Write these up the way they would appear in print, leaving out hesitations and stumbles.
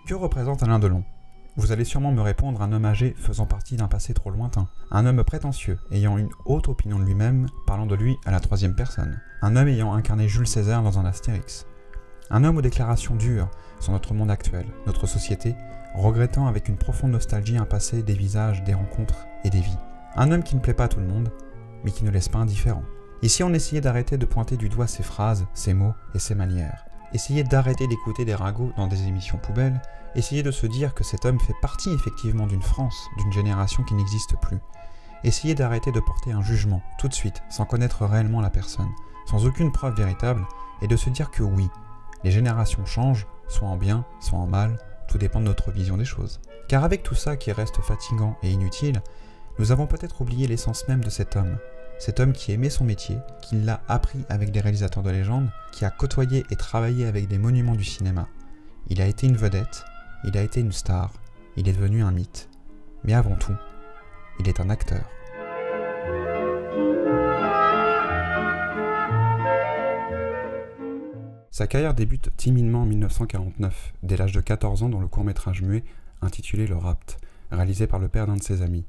Que représente Alain Delon? Vous allez sûrement me répondre un homme âgé faisant partie d'un passé trop lointain. Un homme prétentieux, ayant une haute opinion de lui-même, parlant de lui à la troisième personne. Un homme ayant incarné Jules César dans un Astérix. Un homme aux déclarations dures sur notre monde actuel, notre société, regrettant avec une profonde nostalgie un passé, des visages, des rencontres et des vies. Un homme qui ne plaît pas à tout le monde, mais qui ne laisse pas indifférent. Ici, on essayait d'arrêter de pointer du doigt ses phrases, ses mots et ses manières. Essayer d'arrêter d'écouter des ragots dans des émissions poubelles, essayer de se dire que cet homme fait partie effectivement d'une France, d'une génération qui n'existe plus. Essayer d'arrêter de porter un jugement, tout de suite, sans connaître réellement la personne, sans aucune preuve véritable, et de se dire que oui, les générations changent, soit en bien, soit en mal, tout dépend de notre vision des choses. Car avec tout ça qui reste fatigant et inutile, nous avons peut-être oublié l'essence même de cet homme qui aimait son métier, qui l'a appris avec des réalisateurs de légende, qui a côtoyé et travaillé avec des monuments du cinéma. Il a été une vedette, il a été une star, il est devenu un mythe. Mais avant tout, il est un acteur. Sa carrière débute timidement en 1949, dès l'âge de 14 ans dans le court-métrage muet intitulé Le Rapt, réalisé par le père d'un de ses amis.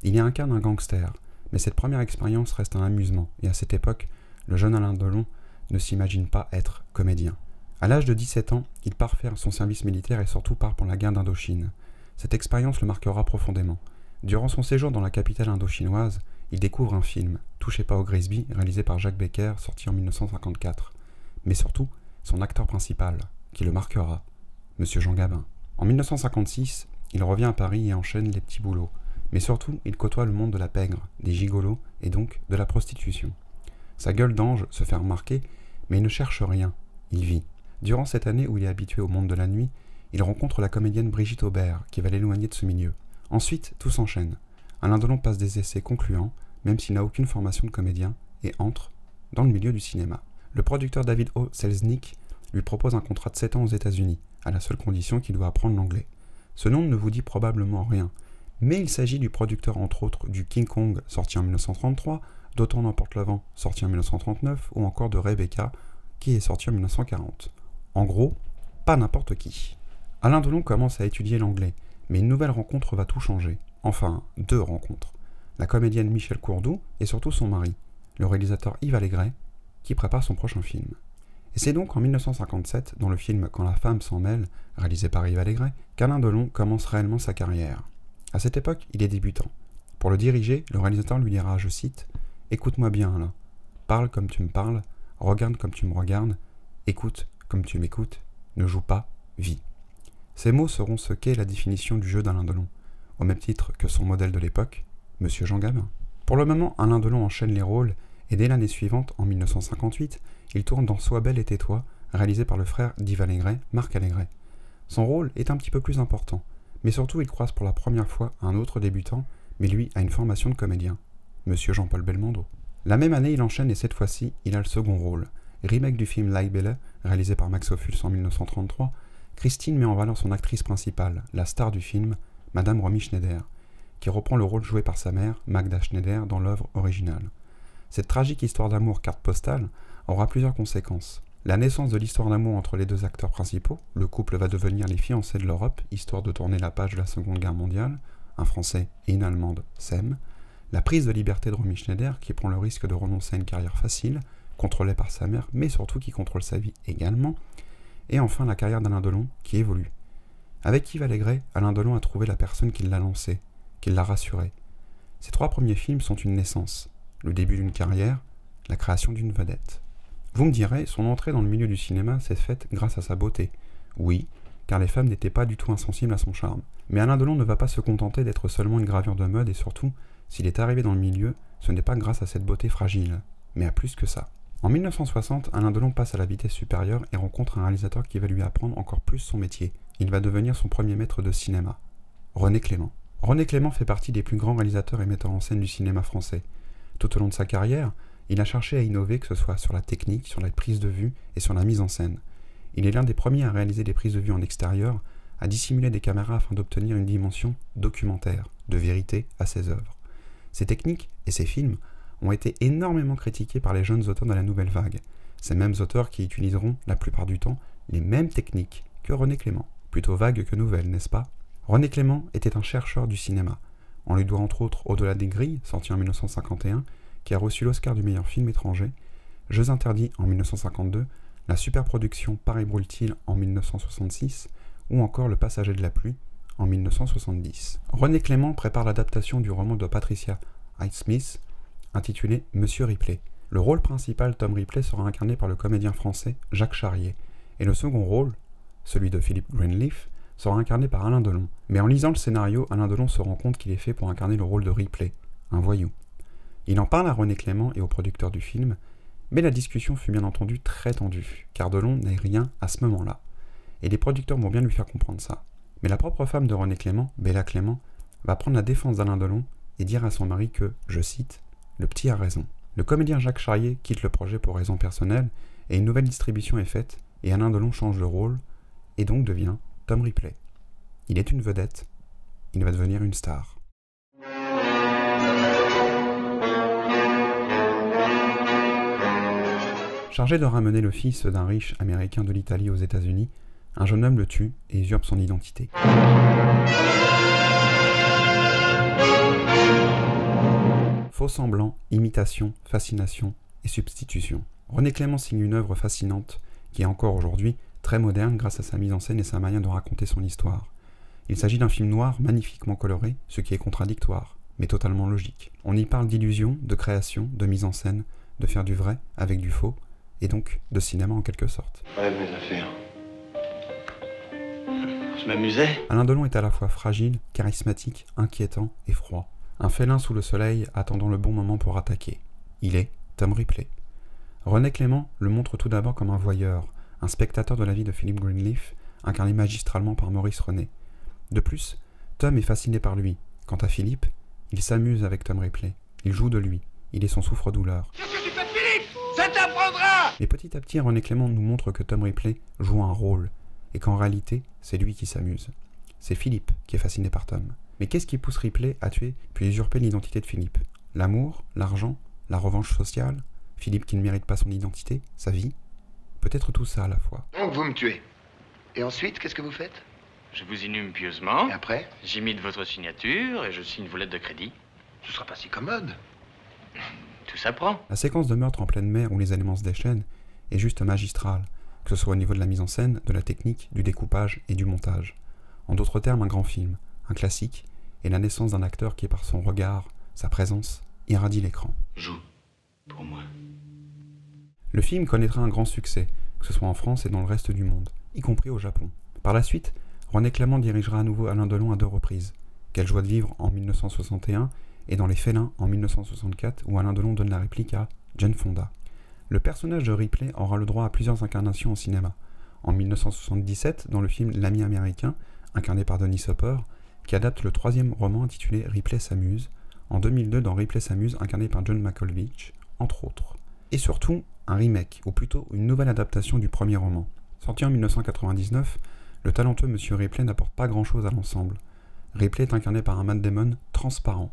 Il y incarne un gangster, mais cette première expérience reste un amusement, et à cette époque, le jeune Alain Delon ne s'imagine pas être comédien. À l'âge de 17 ans, il part faire son service militaire et surtout part pour la guerre d'Indochine. Cette expérience le marquera profondément. Durant son séjour dans la capitale indochinoise, il découvre un film, Touchez pas au Grisby, réalisé par Jacques Becker, sorti en 1954. Mais surtout, son acteur principal, qui le marquera, Monsieur Jean Gabin. En 1956, il revient à Paris et enchaîne les petits boulots. Mais surtout, il côtoie le monde de la pègre, des gigolos et donc de la prostitution. Sa gueule d'ange se fait remarquer, mais il ne cherche rien, il vit. Durant cette année où il est habitué au monde de la nuit, il rencontre la comédienne Brigitte Aubert, qui va l'éloigner de ce milieu. Ensuite, tout s'enchaîne. Alain Delon passe des essais concluants, même s'il n'a aucune formation de comédien, et entre dans le milieu du cinéma. Le producteur David O. Selznick lui propose un contrat de 7 ans aux États-Unis, à la seule condition qu'il doit apprendre l'anglais. Ce nom ne vous dit probablement rien, mais il s'agit du producteur entre autres du King Kong sorti en 1933, d'Autant n'emporte le vent sorti en 1939 ou encore de Rebecca qui est sorti en 1940. En gros, pas n'importe qui. Alain Delon commence à étudier l'anglais, mais une nouvelle rencontre va tout changer. Enfin, 2 rencontres. La comédienne Michel Courdoux et surtout son mari, le réalisateur Yves Allégret, qui prépare son prochain film. Et c'est donc en 1957, dans le film Quand la femme s'en mêle, réalisé par Yves Allégret, qu'Alain Delon commence réellement sa carrière. À cette époque, il est débutant. Pour le diriger, le réalisateur lui dira, je cite, « Écoute-moi bien, Alain. Parle comme tu me parles, regarde comme tu me regardes, écoute comme tu m'écoutes, ne joue pas, vis. » Ces mots seront ce qu'est la définition du jeu d'Alain Delon, au même titre que son modèle de l'époque, Monsieur Jean Gabin. Pour le moment, Alain Delon enchaîne les rôles, et dès l'année suivante, en 1958, il tourne dans Sois belle et tais-toi, réalisé par le frère d'Yves Allégret, Marc Allégret. Son rôle est un petit peu plus important, mais surtout il croise pour la première fois un autre débutant, mais lui a une formation de comédien, Monsieur Jean-Paul Belmondo. La même année, il enchaîne et cette fois-ci, il a le second rôle. Remake du film Like Bella, réalisé par Max Ophuls en 1933, Christine met en valeur son actrice principale, la star du film, Madame Romy Schneider, qui reprend le rôle joué par sa mère, Magda Schneider, dans l'œuvre originale. Cette tragique histoire d'amour carte postale aura plusieurs conséquences. La naissance de l'histoire d'amour entre les 2 acteurs principaux, le couple va devenir les fiancés de l'Europe, histoire de tourner la page de la Seconde Guerre mondiale, un Français et une Allemande s'aiment, la prise de liberté de Romy Schneider qui prend le risque de renoncer à une carrière facile, contrôlée par sa mère, mais surtout qui contrôle sa vie également, et enfin la carrière d'Alain Delon qui évolue. Avec Yves Allégret, Alain Delon a trouvé la personne qui l'a lancé, qui l'a rassuré. Ses 3 premiers films sont une naissance, le début d'une carrière, la création d'une vedette. Vous me direz, son entrée dans le milieu du cinéma s'est faite grâce à sa beauté. Oui, car les femmes n'étaient pas du tout insensibles à son charme. Mais Alain Delon ne va pas se contenter d'être seulement une gravure de mode et surtout, s'il est arrivé dans le milieu, ce n'est pas grâce à cette beauté fragile, mais à plus que ça. En 1960, Alain Delon passe à la vitesse supérieure et rencontre un réalisateur qui va lui apprendre encore plus son métier. Il va devenir son premier maître de cinéma, René Clément. René Clément fait partie des plus grands réalisateurs et metteurs en scène du cinéma français. Tout au long de sa carrière, il a cherché à innover, que ce soit sur la technique, sur la prise de vue et sur la mise en scène. Il est l'un des premiers à réaliser des prises de vue en extérieur, à dissimuler des caméras afin d'obtenir une dimension documentaire, de vérité à ses œuvres. Ces techniques et ces films ont été énormément critiqués par les jeunes auteurs de la nouvelle vague, ces mêmes auteurs qui utiliseront la plupart du temps les mêmes techniques que René Clément. plutôt vague que nouvelle, n'est-ce pas? René Clément était un chercheur du cinéma. On lui doit entre autres Au-delà des grilles, sorti en 1951, qui a reçu l'Oscar du meilleur film étranger, Jeux interdits en 1952, la superproduction Paris brûle-t-il en 1966, ou encore Le passager de la pluie en 1970. René Clément prépare l'adaptation du roman de Patricia Highsmith, intitulé Monsieur Ripley. Le rôle principal, Tom Ripley, sera incarné par le comédien français Jacques Charrier, et le second rôle, celui de Philip Greenleaf, sera incarné par Alain Delon. Mais en lisant le scénario, Alain Delon se rend compte qu'il est fait pour incarner le rôle de Ripley, un voyou. Il en parle à René Clément et au producteur du film, mais la discussion fut bien entendu très tendue, car Delon n'est rien à ce moment-là. Et les producteurs vont bien lui faire comprendre ça. Mais la propre femme de René Clément, Bella Clément, va prendre la défense d'Alain Delon et dire à son mari que, je cite, « Le petit a raison ». Le comédien Jacques Charrier quitte le projet pour raisons personnelles, et une nouvelle distribution est faite, et Alain Delon change de rôle, et donc devient Tom Ripley. Il est une vedette, il va devenir une star. Chargé de ramener le fils d'un riche américain de l'Italie aux États-Unis, un jeune homme le tue et usurpe son identité. Faux semblants, imitation, fascination et substitution. René Clément signe une œuvre fascinante qui est encore aujourd'hui très moderne grâce à sa mise en scène et sa manière de raconter son histoire. Il s'agit d'un film noir magnifiquement coloré, ce qui est contradictoire, mais totalement logique. On y parle d'illusion, de création, de mise en scène, de faire du vrai avec du faux, et donc de cinéma en quelque sorte. Ouais, mes affaires. Je m'amusais. Alain Delon est à la fois fragile, charismatique, inquiétant et froid. Un félin sous le soleil attendant le bon moment pour attaquer. Il est Tom Ripley. René Clément le montre tout d'abord comme un voyeur, un spectateur de la vie de Philip Greenleaf, incarné magistralement par Maurice René. De plus, Tom est fasciné par lui. Quant à Philippe, il s'amuse avec Tom Ripley. Il joue de lui. Il est son souffre-douleur. Qu'est-ce que tu fais, Philippe? Ça t'apprendra! Mais petit à petit, René Clément nous montre que Tom Ripley joue un rôle, et qu'en réalité, c'est lui qui s'amuse. C'est Philippe qui est fasciné par Tom. Mais qu'est-ce qui pousse Ripley à tuer puis usurper l'identité de Philippe? L'amour? L'argent? La revanche sociale? Philippe qui ne mérite pas son identité? Sa vie? Peut-être tout ça à la fois. Donc vous me tuez. Et ensuite, qu'est-ce que vous faites? Je vous inhume pieusement. Et après? J'imite votre signature et je signe vos lettres de crédit. Ce sera pas si commode. Tout s'apprend. La séquence de meurtre en pleine mer où les éléments se déchaînent est juste magistrale, que ce soit au niveau de la mise en scène, de la technique, du découpage et du montage. En d'autres termes, un grand film, un classique, et la naissance d'un acteur qui, par son regard, sa présence, irradie l'écran. Joue pour moi. Le film connaîtra un grand succès, que ce soit en France et dans le reste du monde, y compris au Japon. Par la suite, René Clément dirigera à nouveau Alain Delon à 2 reprises. Quelle joie de vivre en 1961 et dans Les Félins en 1964 où Alain Delon donne la réplique à Jane Fonda. Le personnage de Ripley aura le droit à plusieurs incarnations au cinéma. En 1977 dans le film L'ami américain, incarné par Dennis Hopper, qui adapte le 3e roman intitulé Ripley s'amuse, en 2002 dans Ripley s'amuse incarné par John Malkovich, entre autres. Et surtout, un remake, ou plutôt une nouvelle adaptation du premier roman. Sorti en 1999, le talentueux Monsieur Ripley n'apporte pas grand-chose à l'ensemble. Ripley est incarné par un Matt Damon transparent.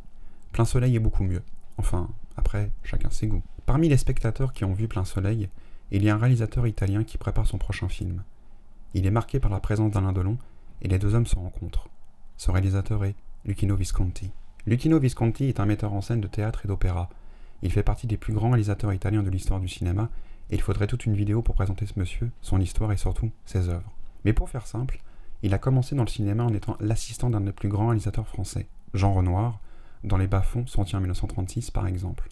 Plein Soleil est beaucoup mieux. Enfin, après, chacun ses goûts. Parmi les spectateurs qui ont vu Plein Soleil, il y a un réalisateur italien qui prépare son prochain film. Il est marqué par la présence d'Alain Delon, et les deux hommes se rencontrent. Ce réalisateur est Luchino Visconti. Luchino Visconti est un metteur en scène de théâtre et d'opéra. Il fait partie des plus grands réalisateurs italiens de l'histoire du cinéma, et il faudrait toute une vidéo pour présenter ce monsieur, son histoire et surtout ses œuvres. Mais pour faire simple, il a commencé dans le cinéma en étant l'assistant d'un des plus grands réalisateurs français, Jean Renoir, dans Les Bas-fonds, sorti en 1936 par exemple.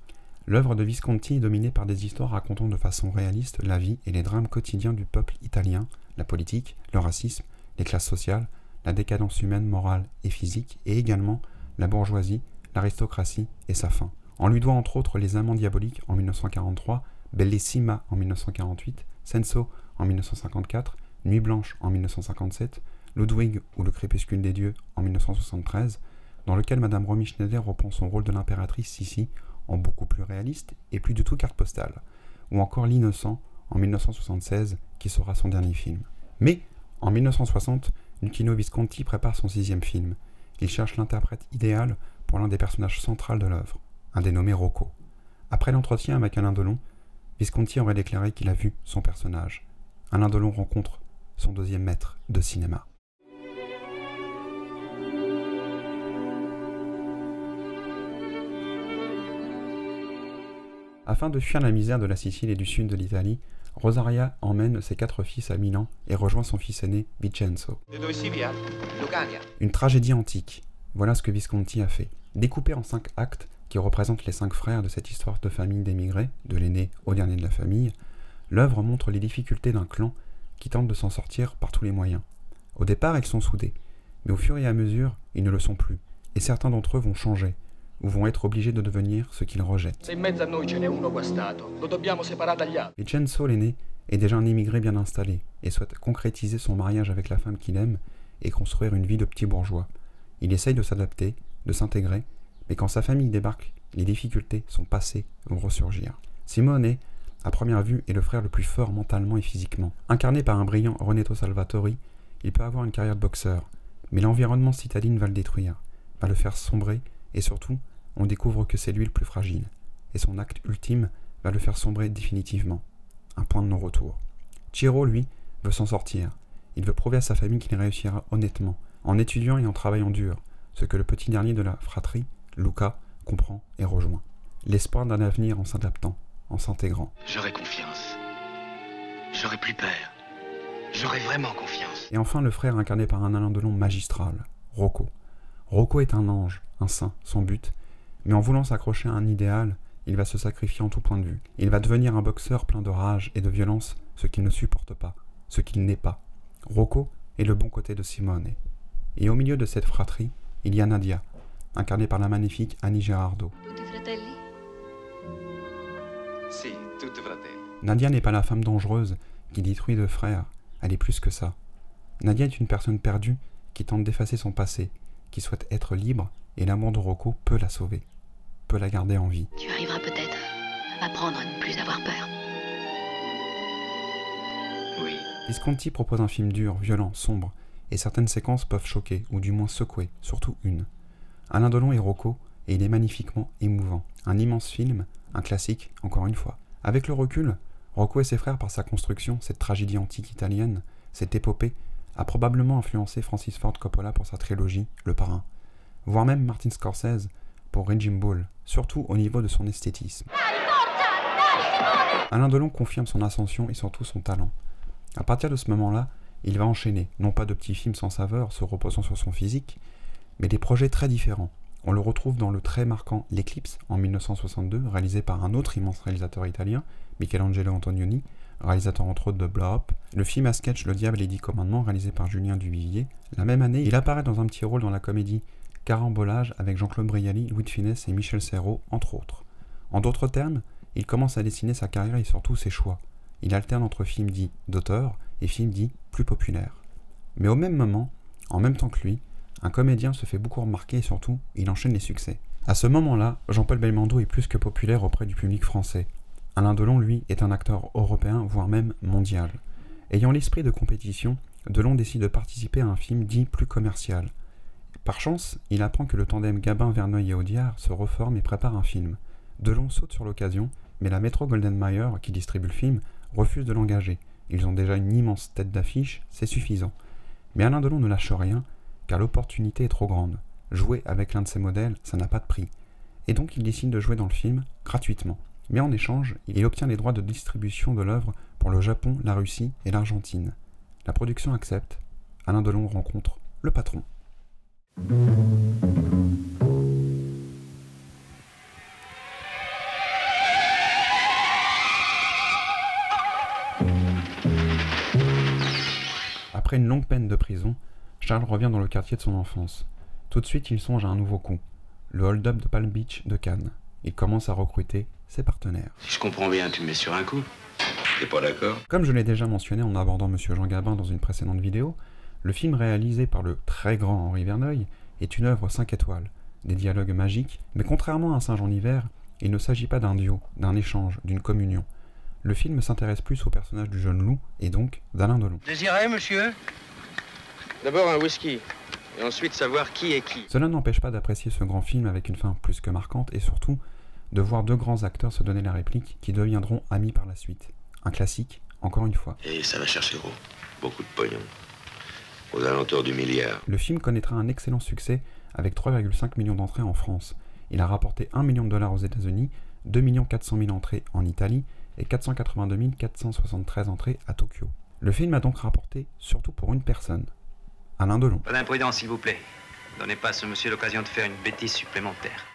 L'œuvre de Visconti est dominée par des histoires racontant de façon réaliste la vie et les drames quotidiens du peuple italien, la politique, le racisme, les classes sociales, la décadence humaine, morale et physique, et également la bourgeoisie, l'aristocratie et sa fin. On lui doit entre autres Les Amants diaboliques en 1943, Bellissima en 1948, Senso en 1954, Nuit blanche en 1957, Ludwig ou Le crépuscule des dieux en 1973, dans lequel Madame Romy Schneider reprend son rôle de l'impératrice Sissi en beaucoup plus réaliste et plus du tout carte postale, ou encore L'Innocent en 1976 qui sera son dernier film. Mais en 1960, Luchino Visconti prépare son 6e film. Il cherche l'interprète idéal pour l'un des personnages centraux de l'œuvre, un dénommé Rocco. Après l'entretien avec Alain Delon, Visconti aurait déclaré qu'il a vu son personnage. Alain Delon rencontre son 2e maître de cinéma. Afin de fuir la misère de la Sicile et du sud de l'Italie, Rosaria emmène ses 4 fils à Milan et rejoint son fils aîné Vincenzo. Une tragédie antique, voilà ce que Visconti a fait. Découpé en 5 actes qui représentent les 5 frères de cette histoire de famille d'émigrés, de l'aîné au dernier de la famille, l'œuvre montre les difficultés d'un clan qui tente de s'en sortir par tous les moyens. Au départ, ils sont soudés, mais au fur et à mesure, ils ne le sont plus, et certains d'entre eux vont changer, ou vont être obligés de devenir ce qu'ils rejettent. Vincenzo l'aîné est déjà un immigré bien installé, et souhaite concrétiser son mariage avec la femme qu'il aime, et construire une vie de petit bourgeois. Il essaye de s'adapter, de s'intégrer, mais quand sa famille débarque, les difficultés sont passées, vont ressurgir. Simone, à première vue, est le frère le plus fort mentalement et physiquement. Incarné par un brillant Renato Salvatori, il peut avoir une carrière de boxeur, mais l'environnement citadine va le détruire, va le faire sombrer, et surtout, on découvre que c'est lui le plus fragile, et son acte ultime va le faire sombrer définitivement. Un point de non-retour. Ciro, lui, veut s'en sortir. Il veut prouver à sa famille qu'il réussira honnêtement, en étudiant et en travaillant dur, ce que le petit dernier de la fratrie, Luca, comprend et rejoint. L'espoir d'un avenir en s'adaptant, en s'intégrant. J'aurai confiance. J'aurai plus peur. J'aurai vraiment confiance. Et enfin le frère incarné par un Alain Delon magistral, Rocco. Rocco est un ange, un saint, son but, mais en voulant s'accrocher à un idéal, il va se sacrifier en tout point de vue. Il va devenir un boxeur plein de rage et de violence, ce qu'il ne supporte pas, ce qu'il n'est pas. Rocco est le bon côté de Simone. Et au milieu de cette fratrie, il y a Nadia, incarnée par la magnifique Annie Girardot. Nadia n'est pas la femme dangereuse qui détruit 2 frères, elle est plus que ça. Nadia est une personne perdue qui tente d'effacer son passé, qui souhaite être libre, et l'amour de Rocco peut la sauver, peut la garder en vie. Tu arriveras peut-être à apprendre à ne plus avoir peur. Oui. Visconti propose un film dur, violent, sombre, et certaines séquences peuvent choquer, ou du moins secouer, surtout une. Alain Delon est Rocco, et il est magnifiquement émouvant. Un immense film, un classique, encore une fois. Avec le recul, Rocco et ses frères, par sa construction, cette tragédie antique italienne, cette épopée, a probablement influencé Francis Ford Coppola pour sa trilogie, Le Parrain, voire même Martin Scorsese pour Raging Bull, surtout au niveau de son esthétisme. Alain Delon confirme son ascension et surtout son talent. À partir de ce moment-là, il va enchaîner, non pas de petits films sans saveur se reposant sur son physique, mais des projets très différents. On le retrouve dans le très marquant L'Éclipse en 1962, réalisé par un autre immense réalisateur italien, Michelangelo Antonioni, réalisateur entre autres de Blow Up, le film à sketch Le Diable et 10 Commandements, réalisé par Julien Duvivier. La même année, il apparaît dans un petit rôle dans la comédie Carambolage avec Jean-Claude Brialy, Louis de Funès et Michel Serrault, entre autres. En d'autres termes, il commence à dessiner sa carrière et surtout ses choix. Il alterne entre films dits d'auteur et films dits plus populaires. Mais au même moment, en même temps que lui, un comédien se fait beaucoup remarquer et surtout, il enchaîne les succès. À ce moment-là, Jean-Paul Belmondo est plus que populaire auprès du public français. Alain Delon, lui, est un acteur européen, voire même mondial. Ayant l'esprit de compétition, Delon décide de participer à un film dit plus commercial. Par chance, il apprend que le tandem Gabin-Verneuil et Audiard se reforme et prépare un film. Delon saute sur l'occasion, mais la Metro-Goldwyn-Mayer, qui distribue le film, refuse de l'engager. Ils ont déjà une immense tête d'affiche, c'est suffisant. Mais Alain Delon ne lâche rien, car l'opportunité est trop grande. Jouer avec l'un de ses modèles, ça n'a pas de prix. Et donc il décide de jouer dans le film, gratuitement. Mais en échange, il obtient les droits de distribution de l'œuvre pour le Japon, la Russie et l'Argentine. La production accepte. Alain Delon rencontre le patron. Après une longue peine de prison, Charles revient dans le quartier de son enfance. Tout de suite, il songe à un nouveau coup, le hold-up de Palm Beach de Cannes. Il commence à recruter ses partenaires. Si je comprends bien, tu me mets sur un coup. T'es pas d'accord? Comme je l'ai déjà mentionné en abordant Monsieur Jean Gabin dans une précédente vidéo, le film réalisé par le très grand Henri Verneuil est une œuvre 5 étoiles, des dialogues magiques, mais contrairement à Saint-Jean d'hiver, il ne s'agit pas d'un duo, d'un échange, d'une communion. Le film s'intéresse plus au personnage du jeune loup, et donc d'Alain Delon. Désirez, monsieur? D'abord un whisky, et ensuite savoir qui est qui. Cela n'empêche pas d'apprécier ce grand film avec une fin plus que marquante, et surtout, de voir 2 grands acteurs se donner la réplique qui deviendront amis par la suite. Un classique, encore une fois. Et ça va chercher gros. Beaucoup de pognon. Aux alentours du milliard. Le film connaîtra un excellent succès avec 3,5 millions d'entrées en France. Il a rapporté $1 million aux États-Unis, 2 400 000 entrées en Italie et 482 473 entrées à Tokyo. Le film a donc rapporté surtout pour une personne, Alain Delon. Pas d'imprudence, s'il vous plaît. Donnez pas à ce monsieur l'occasion de faire une bêtise supplémentaire.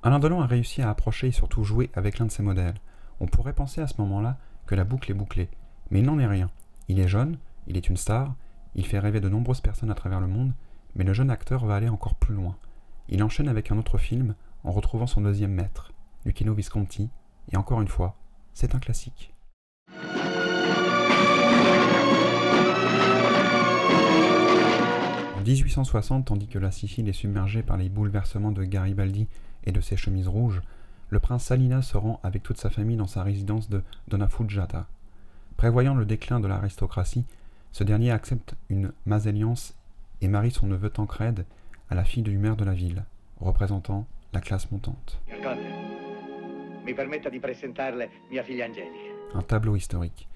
Alain Delon a réussi à approcher et surtout jouer avec l'un de ses modèles. On pourrait penser à ce moment-là que la boucle est bouclée, mais il n'en est rien. Il est jeune, il est une star, il fait rêver de nombreuses personnes à travers le monde, mais le jeune acteur va aller encore plus loin. Il enchaîne avec un autre film en retrouvant son deuxième maître, Luchino Visconti, et encore une fois, c'est un classique. En 1860, tandis que la Sicile est submergée par les bouleversements de Garibaldi et de ses chemises rouges, le prince Salinas se rend avec toute sa famille dans sa résidence de Donafuggiata. Prévoyant le déclin de l'aristocratie, ce dernier accepte une mésalliance et marie son neveu Tancrède à la fille du maire de la ville, représentant la classe montante. Mi permetta di presentarle mia figlia Angelica. Un tableau historique.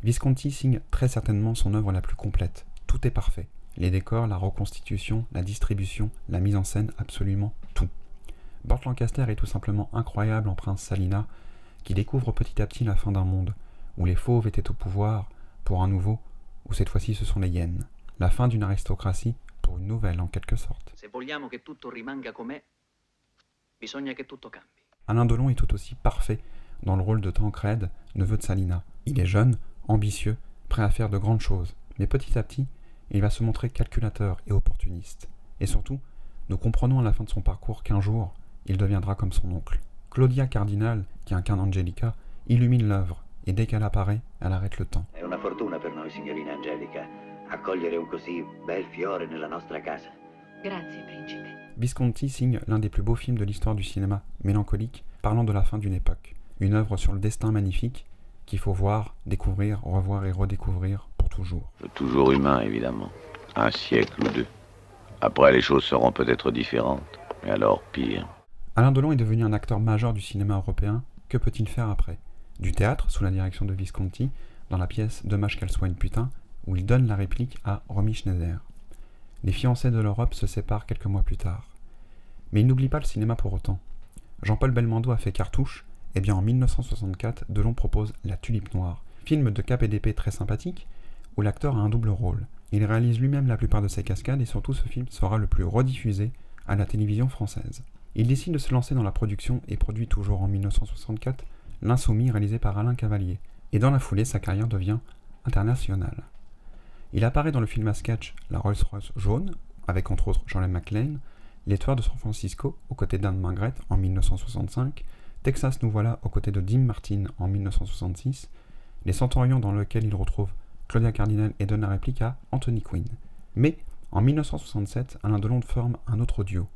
Visconti signe très certainement son œuvre la plus complète. Tout est parfait. Les décors, la reconstitution, la distribution, la mise en scène, absolument tout. Burt Lancaster est tout simplement incroyable en Prince Salina, qui découvre petit à petit la fin d'un monde, où les fauves étaient au pouvoir, pour un nouveau, où cette fois-ci ce sont les hyènes. La fin d'une aristocratie pour une nouvelle en quelque sorte. Se vogliamo che tutto rimanga com'è, bisogna che tutto cambi. Alain Delon est tout aussi parfait dans le rôle de Tancrède, neveu de Salina. Il est jeune, ambitieux, prêt à faire de grandes choses, mais petit à petit, il va se montrer calculateur et opportuniste. Et surtout, nous comprenons à la fin de son parcours qu'un jour, il deviendra comme son oncle. Claudia Cardinal, qui incarne Angelica, illumine l'œuvre, et dès qu'elle apparaît, elle arrête le temps. È una fortuna per noi, signorina Angelica, accogliere un così bel fiore nella nostra casa. Grazie, principe. Visconti signe l'un des plus beaux films de l'histoire du cinéma, mélancolique, parlant de la fin d'une époque. Une œuvre sur le destin magnifique qu'il faut voir, découvrir, revoir et redécouvrir pour toujours. Toujours humain, évidemment. Un siècle ou deux. Après, les choses seront peut-être différentes. Mais alors, pire. Alain Delon est devenu un acteur majeur du cinéma européen. Que peut-il faire après? Du théâtre, sous la direction de Visconti, dans la pièce « Dommage qu'elle soit une putain », où il donne la réplique à Romy Schneider. Les fiancés de l'Europe se séparent quelques mois plus tard. Mais il n'oublie pas le cinéma pour autant. Jean-Paul Belmondo a fait cartouche, et bien en 1964, Delon propose La Tulipe Noire, film de cap et d'épée très sympathique, où l'acteur a un double rôle. Il réalise lui-même la plupart de ses cascades, et surtout ce film sera le plus rediffusé à la télévision française. Il décide de se lancer dans la production et produit toujours en 1964 L'Insoumis réalisé par Alain Cavalier, et dans la foulée sa carrière devient internationale. Il apparaît dans le film à sketch La Rolls-Royce jaune, avec entre autres Jean-Len McClane, Les Tueurs de San Francisco aux côtés d'Anne Margaret en 1965, Texas nous voilà aux côtés de Dean Martin en 1966, Les Centaurions dans lequel il retrouve Claudia Cardinal et donne la réplique à Anthony Quinn. Mais en 1967, Alain Delon forme un autre duo,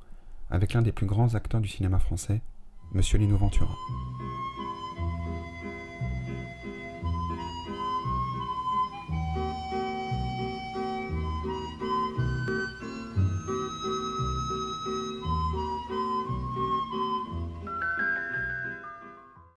avec l'un des plus grands acteurs du cinéma français, Monsieur Lino Ventura.